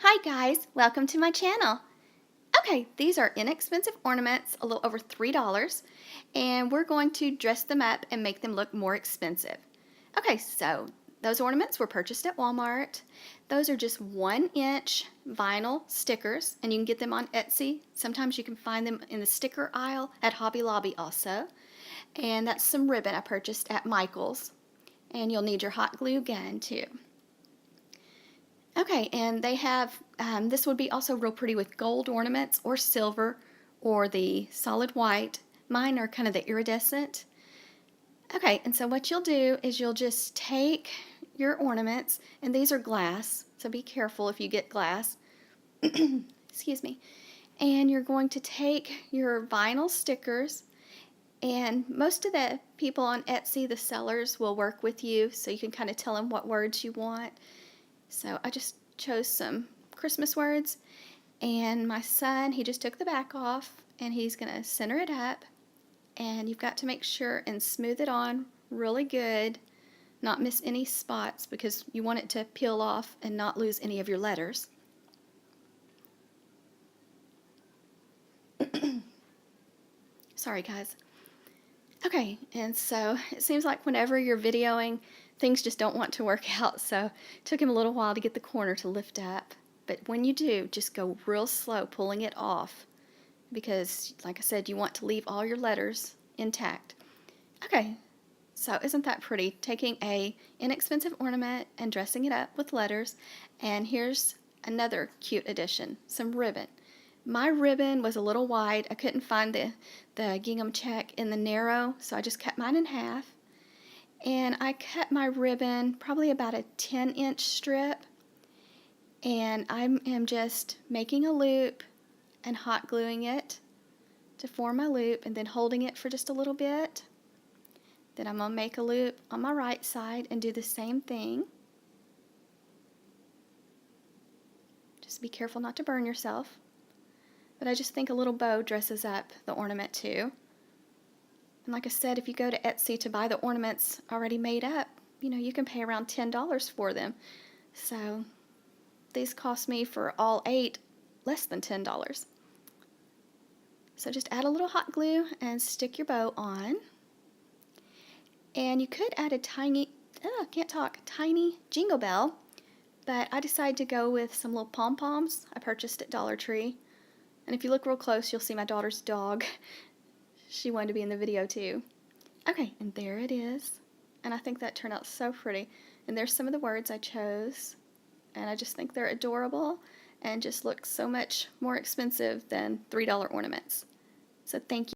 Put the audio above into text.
Hi guys, welcome to my channel. Okay, these are inexpensive ornaments, a little over $3, and we're going to dress them up and make them look more expensive. Okay, so those ornaments were purchased at Walmart. Those are just 1-inch vinyl stickers, and you can get them on Etsy. Sometimes you can find them in the sticker aisle at Hobby Lobby also. And that's some ribbon I purchased at Michael's. And you'll need your hot glue gun too. Okay, and they have, this would be also real pretty with gold ornaments or silver or the solid white. Mine are kind of the iridescent. Okay, and so what you'll do is you'll just take your ornaments, and these are glass, so be careful if you get glass. Excuse me. And you're going to take your vinyl stickers, and most of the people on Etsy, the sellers, will work with you so you can kind of tell them what words you want. So I just chose some Christmas words, and my son, he just took the back off, and he's going to center it up, and you've got to make sure and smooth it on really good, not miss any spots because you want it to peel off and not lose any of your letters. Sorry guys. Okay, and so it seems like whenever you're videoing, things just don't want to work out, so it took him a little while to get the corner to lift up. But when you do, just go real slow pulling it off because, like I said, you want to leave all your letters intact. Okay, so isn't that pretty? Taking a inexpensive ornament and dressing it up with letters, and here's another cute addition, some ribbon. My ribbon was a little wide. I couldn't find the gingham check in the narrow, so I just cut mine in half. And I cut my ribbon probably about a 10-inch strip, and I am just making a loop and hot gluing it to form my loop and then holding it for just a little bit. Then I'm going to make a loop on my right side and do the same thing. Just be careful not to burn yourself. But I just think a little bow dresses up the ornament too. And like I said, if you go to Etsy to buy the ornaments already made up, you can pay around $10 for them. So these cost me for all 8 less than $10. So just add a little hot glue and stick your bow on. And you could add a tiny jingle bell, but I decided to go with some little pom-poms I purchased at Dollar Tree. And if you look real close, you'll see my daughter's dog. She wanted to be in the video too. Okay, and there it is. And I think that turned out so pretty. And there's some of the words I chose. And I just think they're adorable and just look so much more expensive than $3 ornaments. So thank you.